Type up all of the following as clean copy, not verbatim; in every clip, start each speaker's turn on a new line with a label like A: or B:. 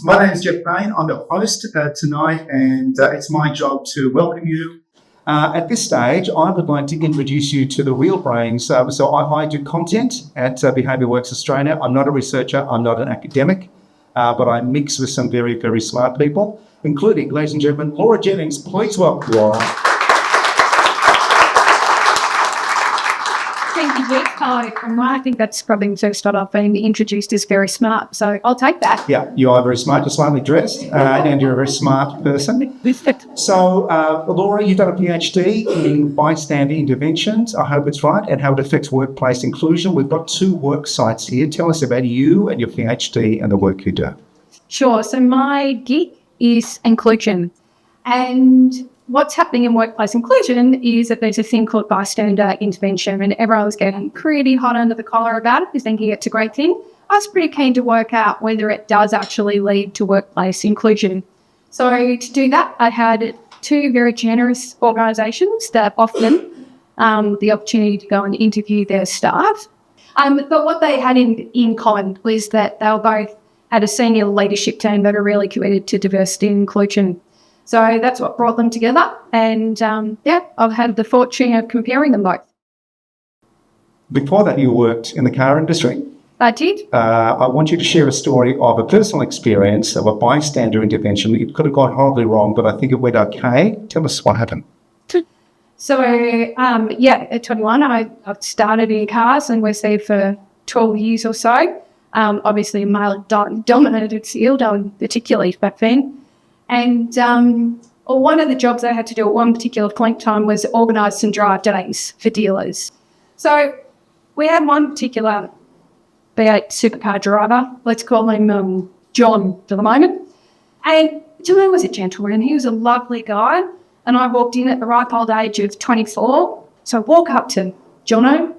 A: My name is Geoff Paine. I'm the host tonight, and it's my job to welcome you. At this stage, I would like to introduce you to the real brains. So I do content at Behaviours Australia. I'm not a researcher, I'm not an academic, but I mix with some very, very smart people, including, ladies and gentlemen, Laura Jennings. Please welcome Laura.
B: Thank you, Geoff. I think that's probably the first time I've been introduced as very smart, so I'll take that.
A: Yeah, you are very smart, you're smartly dressed, and you're a very smart person. So, Laura, you've done a PhD in Bystander Interventions, I hope it's right, and how it affects workplace inclusion. We've got 2 work sites here. Tell us about you and your PhD and the work you do.
B: Sure. So my gig is inclusion. And what's happening in workplace inclusion is that there's a thing called bystander intervention, and everyone's getting pretty hot under the collar about it, thinking it's a great thing. I was pretty keen to work out whether it does actually lead to workplace inclusion. So to do that, I had 2 very generous organisations that offered them the opportunity to go and interview their staff. But what they had in common was that they were both had a senior leadership team that are really committed to diversity and inclusion. So that's what brought them together. And, I've had the fortune of comparing them both.
A: Before that, you worked in the car industry.
B: I did.
A: I want you to share a story of a personal experience of a bystander intervention. It could have gone horribly wrong, but I think it went okay. Tell us what happened.
B: So, at 21, I started in cars and was there for 12 years or so. Obviously, a male-dominated field, particularly back then. And one of the jobs I had to do at one particular point in time was organise some drive days for dealers. So we had one particular V8 supercar driver, let's call him John for the moment. And John was a gentleman, he was a lovely guy. And I walked in at the ripe old age of 24. So I walk up to Jono.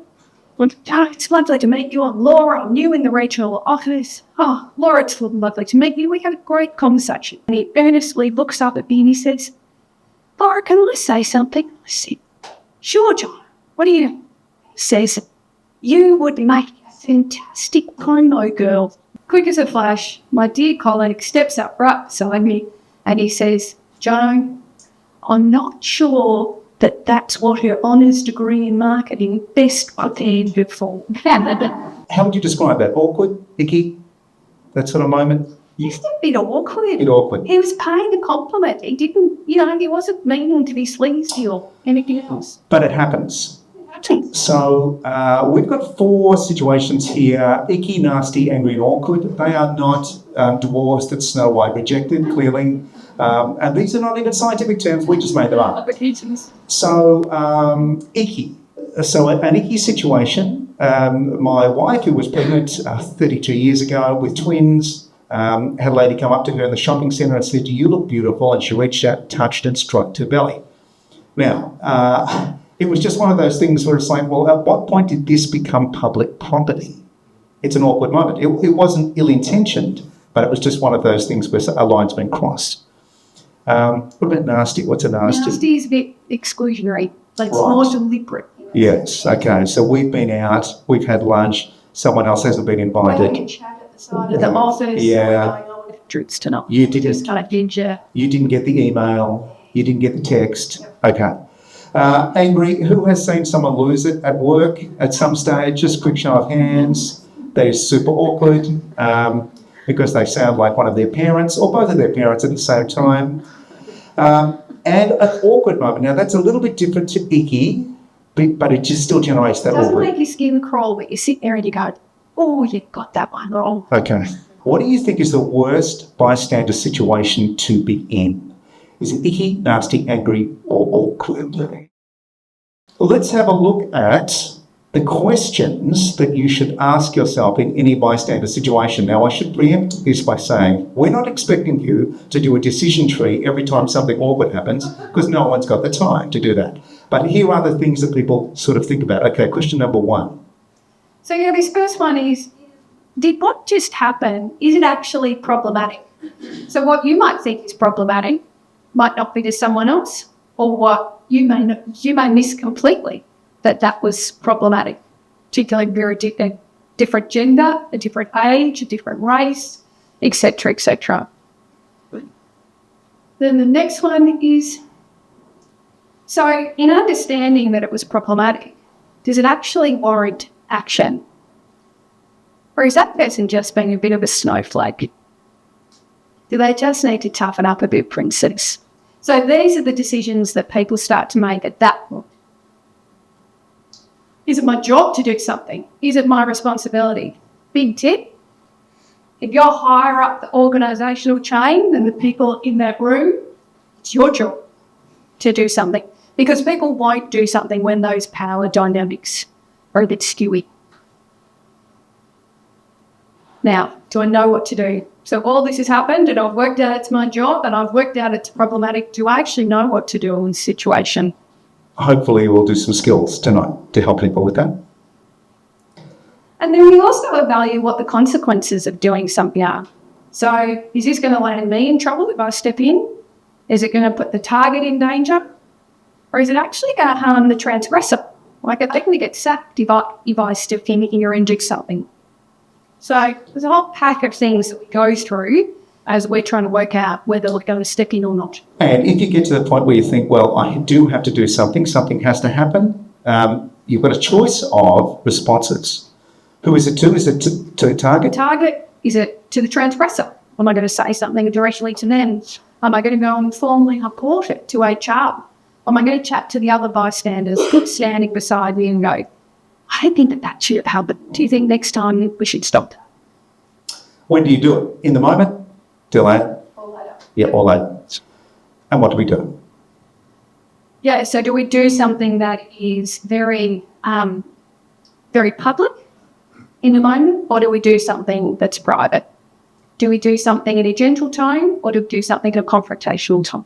B: It's lovely to meet you. I'm Laura. I'm new in the regional office. Oh, Laura, it's lovely to meet you. We had a great conversation. And he earnestly looks up at me and he says, Laura, can I say something? I said, sure, John. What do you? He says, you would make a fantastic promo girl. Quick as a flash, my dear colleague steps up right beside me and he says, John, I'm not sure that's what her honours degree in marketing best prepared her for.
A: How would you describe that? Awkward? Icky? That sort of moment?
B: Just a bit awkward.
A: He
B: was paying a compliment. He didn't, he wasn't meaning to be sleazy or anything else.
A: But it happens. So we've got 4 situations here: icky, nasty, angry, and awkward. They are not dwarves that Snow White rejected, clearly. And these are not even scientific terms, we just made them up. So, icky. So an icky situation, my wife, who was pregnant 32 years ago with twins, had a lady come up to her in the shopping centre and said, you look beautiful, and she reached out, touched and stroked her belly. Now, it was just one of those things where it's like, well, at what point did this become public property? It's an awkward moment. It wasn't ill-intentioned, but it was just one of those things where a line's been crossed. What about nasty? What's a nasty?
B: Nasty is a bit exclusionary, but it's more deliberate.
A: Yes, okay. So we've been out, we've had lunch, someone else hasn't been invited.
B: We chat at the side of the office.
A: Yeah.
B: Truths to know.
A: You didn't get the email, you didn't get the text. Okay. Angry, who has seen someone lose it at work at some stage? Just quick show of hands. They're super awkward because they sound like one of their parents or both of their parents at the same time. And an awkward moment. Now, that's a little bit different to icky, but it just still generates that awkward.
B: It doesn't make your skin crawl, but you sit there and you go, oh, you got that one wrong.
A: Okay. What do you think is the worst bystander situation to be in? Is it icky, nasty, angry, or awkward? Well, let's have a look at the questions that you should ask yourself in any bystander situation. Now, I should preempt this by saying we're not expecting you to do a decision tree every time something awkward happens, because no one's got the time to do that. But here are the things that people sort of think about. Okay, question number 1.
B: So, this first one is, did what just happen, is it actually problematic? So what you might think is problematic might not be to someone else, or what you may miss completely that was problematic, particularly very different gender, a different age, a different race. etc., etc. Then the next one is, so in understanding that it was problematic, does it actually warrant action? Or is that person just being a bit of a snowflake? Do they just need to toughen up a bit, princess? So these are the decisions that people start to make at that point. Is it my job to do something? Is it my responsibility? Big tip. If you're higher up the organisational chain than the people in that room, it's your job to do something, because people won't do something when those power dynamics are a bit skewy. Now, do I know what to do? So all this has happened and I've worked out it's my job and I've worked out it's problematic. Do I actually know what to do in this situation?
A: Hopefully we'll do some skills tonight to help people with that.
B: And then we also evaluate what the consequences of doing something are. So is this going to land me in trouble if I step in? Is it going to put the target in danger? Or is it actually going to harm the transgressor? Like, are they going to get sacked if I step in here and do something? So there's a whole pack of things that we go through as we're trying to work out whether we're going to step in or not.
A: And if you get to the point where you think, well, I do have to do something, something has to happen, you've got a choice of responses. Who is it to? Is it to the target?
B: The target, is it to the transgressor? Am I going to say something directly to them? Am I going to go and formally report it to HR? Am I going to chat to the other bystanders standing beside me and go, I don't think that should have happened. Do you think next time we should stop that?
A: When do you do it? In the moment? Delay?
B: Or later.
A: Yeah, or later. And what do we do?
B: Yeah, so do we do something that is very, very public in the moment, or do we do something that's private? Do we do something in a gentle tone, or do we do something in a confrontational tone?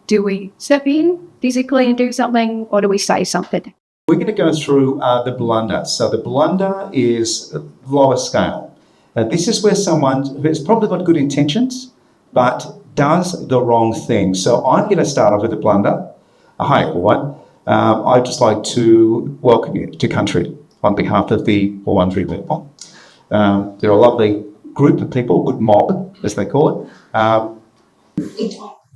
B: Do we step in physically and do something, or do we say something?
A: We're going to go through the blunder. So the blunder is lower scale. This is where someone who's probably got good intentions, but does the wrong thing. So I'm going to start off with a blunder. Hi, everyone. I'd just like to welcome you to country on behalf of the 413 people. They're a lovely group of people, good mob, as they call it.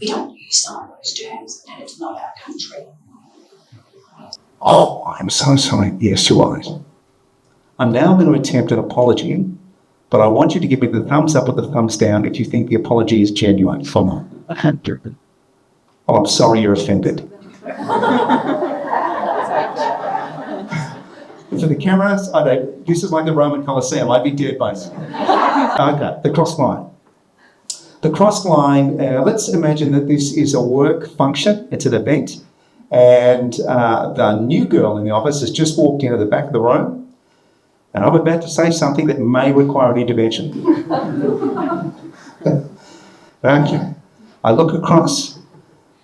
C: We don't use some of those terms, and it's not our country.
A: Oh, I'm so sorry. Yes, you're right. I'm now going to attempt an apology, but I want you to give me the thumbs up or the thumbs down if you think the apology is genuine. Oh, I'm sorry you're offended. For the cameras, I don't. This is like the Roman Colosseum. I'd be dead by now. Okay, the cross line. The cross line, let's imagine that this is a work function. It's an event. And the new girl in the office has just walked into the back of the room, and I'm about to say something that may require an intervention. Okay. I look across.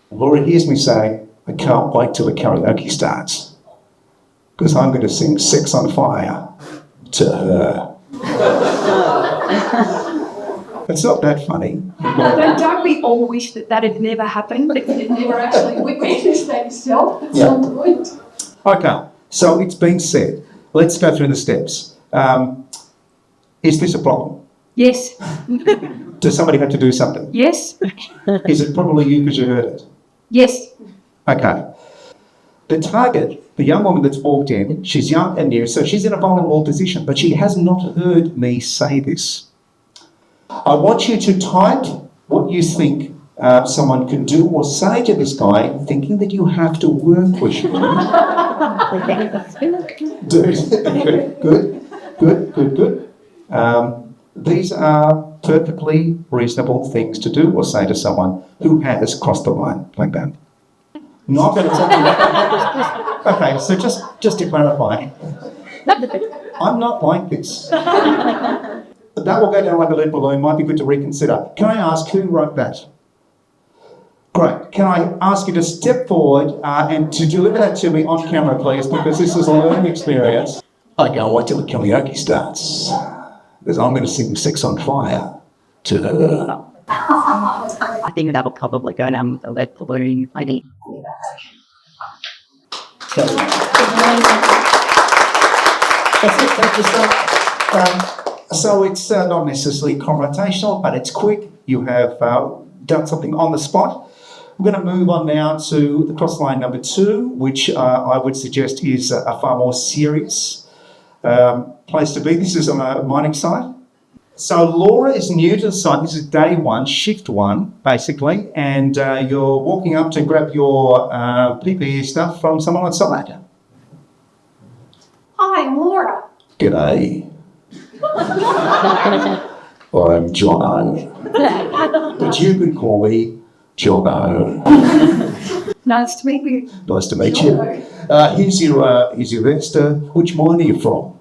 A: Laura hears me say, I can't wait till the karaoke starts, because I'm going to sing Sex on Fire to her. It's not that funny.
B: Don't we all wish that had never happened, but it never actually witnessed that itself at some point?
A: Okay, so it's been said. Let's go through the steps. Is this a problem?
B: Yes.
A: Does somebody have to do something?
B: Yes.
A: Is it probably you because you heard it?
B: Yes.
A: Okay. The target, the young woman that's walked in, she's young and new, so she's in a vulnerable position, but she has not heard me say this. I want you to type what you think someone can do or say to this guy, thinking that you have to work with him. Good. These are perfectly reasonable things to do or say to someone who has crossed the line like that. Not going to tell you that. Okay, so just to clarify, I'm not like this. That will go down like a lead balloon. Might be good to reconsider. Can I ask who wrote that? Great. Can I ask you to step forward and to deliver that to me on camera, please, because this is a learning experience. I can't wait till the karaoke starts, because I'm going to sing Sex on Fire to her.
C: I think that'll probably go down with a lead balloon. I think.
A: So it's not necessarily confrontational, but it's quick. You have done something on the spot. We're going to move on now to the cross line number 2, which I would suggest is a far more serious place to be. This is on a mining site. So Laura is new to the site. This is day 1, shift 1, basically, and you're walking up to grab your PPE stuff from someone on site.
B: Hi, I'm Laura.
A: G'day. I'm Jono. But you could call me Jono.
B: Nice to meet you.
A: Nice to meet you. Here's your vest. Which mine are you from?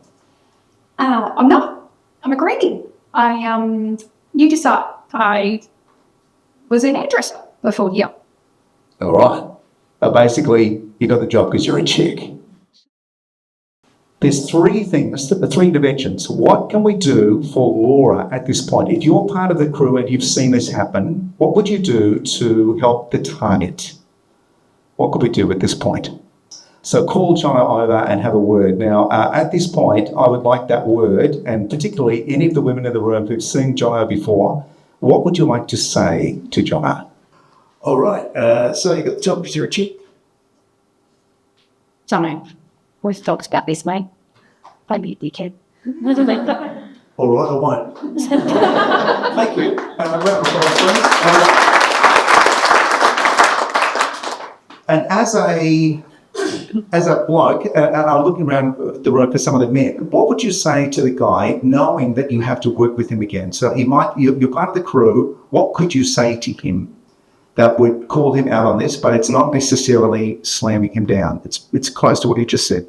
B: I'm not. I'm a greenie. I new to site. I was an hairdresser before here.
A: All right. Basically, you got the job because you're a chick. There's 3 things, 3 interventions. What can we do for Laura at this point? If you're part of the crew and you've seen this happen, what would you do to help the target? What could we do at this point? So call Jono over and have a word. Now, at this point, I would like that word, and particularly any of the women in the room who've seen Jono before, what would you like to say to Jono? All right. So you got the job because you're a chick.
C: Jono, we've talked about this, mate. Don't be a dickhead.
A: All right, I won't. Thank you. Round of applause, please. And as a bloke, and I'm looking around the room for some of the men, what would you say to the guy knowing that you have to work with him again? So you're part of the crew. What could you say to him that would call him out on this, but it's not necessarily slamming him down? It's close to what you just said.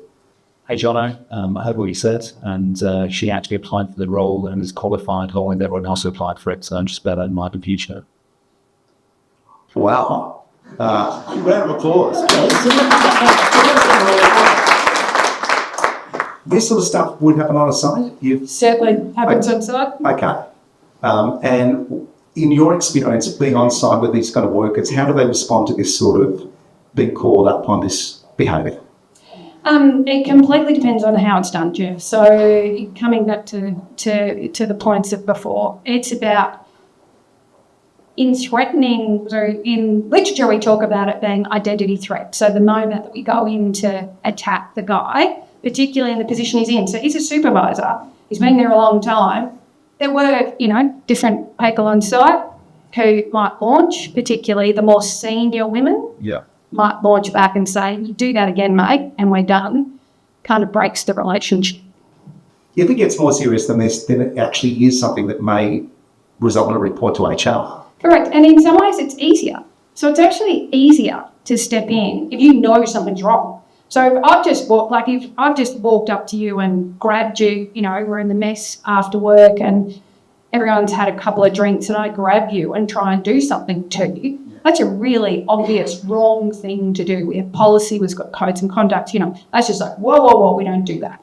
D: Hey Jono, I heard what you said, and she actually applied for the role and is qualified along with everyone else who applied for it, so I'm just better that in my future.
A: Wow. Round of applause. This sort of stuff would happen on a site?
B: Certainly happens on site.
A: Okay. And in your experience of being on site with these kind of workers, how do they respond to this sort of being called up on this behaviour?
B: It completely depends on how it's done, Geoff. So coming back to the points of before, it's about in threatening, so in literature we talk about it being identity threat. So the moment that we go in to attack the guy, particularly in the position he's in. So he's a supervisor. He's been there a long time. There were, different people on site who might launch, particularly the more senior women.
A: Yeah.
B: Might launch back and say, you do that again, mate, and we're done. Kind of breaks the relationship.
A: If it gets more serious than this, then it actually is something that may result in a report to HR.
B: Correct. And in some ways it's easier. So it's actually easier to step in if you know something's wrong. So if I've just walked up to you and grabbed you, we're in the mess after work and everyone's had a couple of drinks and I grab you and try and do something to you, that's a really obvious wrong thing to do. We have policy, we've got codes and conduct, that's just like, whoa, we don't do that.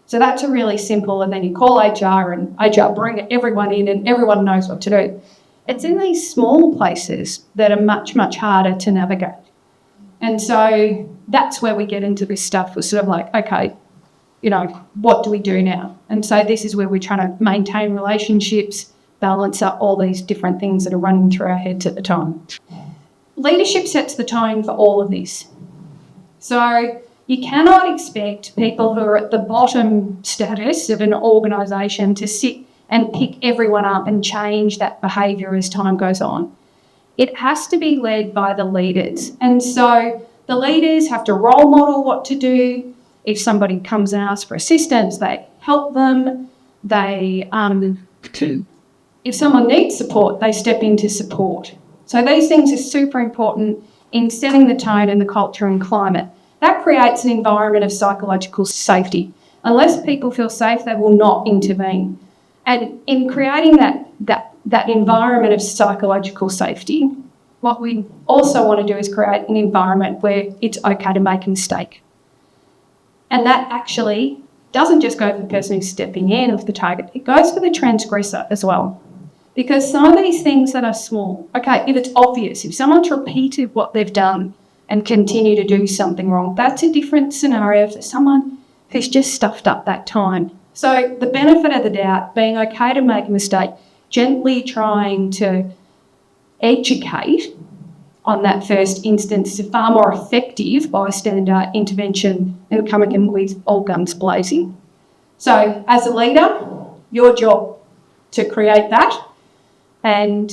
B: So that's a really simple, and then you call HR and HR bring everyone in and everyone knows what to do. It's in these small places that are much, much harder to navigate. And so that's where we get into this stuff. We're sort of like, okay, what do we do now? And so this is where we're trying to maintain relationships, balance up all these different things that are running through our heads at the time. Leadership sets the tone for all of this. So you cannot expect people who are at the bottom status of an organisation to sit and pick everyone up and change that behaviour as time goes on. It has to be led by the leaders. And so the leaders have to role model what to do. If somebody comes and asks for assistance, they help them. If someone needs support, they step in to support. So these things are super important in setting the tone and the culture and climate. That creates an environment of psychological safety. Unless people feel safe, they will not intervene. And in creating that environment of psychological safety, what we also want to do is create an environment where it's okay to make a mistake. And that actually doesn't just go for the person who's stepping in of the target, it goes for the transgressor as well. Because some of these things that are small, okay, if it's obvious, if someone's repeated what they've done and continue to do something wrong, that's a different scenario for someone who's just stuffed up that time. So the benefit of the doubt, being okay to make a mistake, gently trying to educate on that first instance is a far more effective bystander intervention than coming in with all guns blazing. So as a leader, your job to create that, and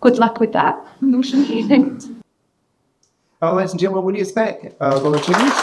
B: good luck with that.
A: Ladies and gentlemen, will you thank Laura Jennings?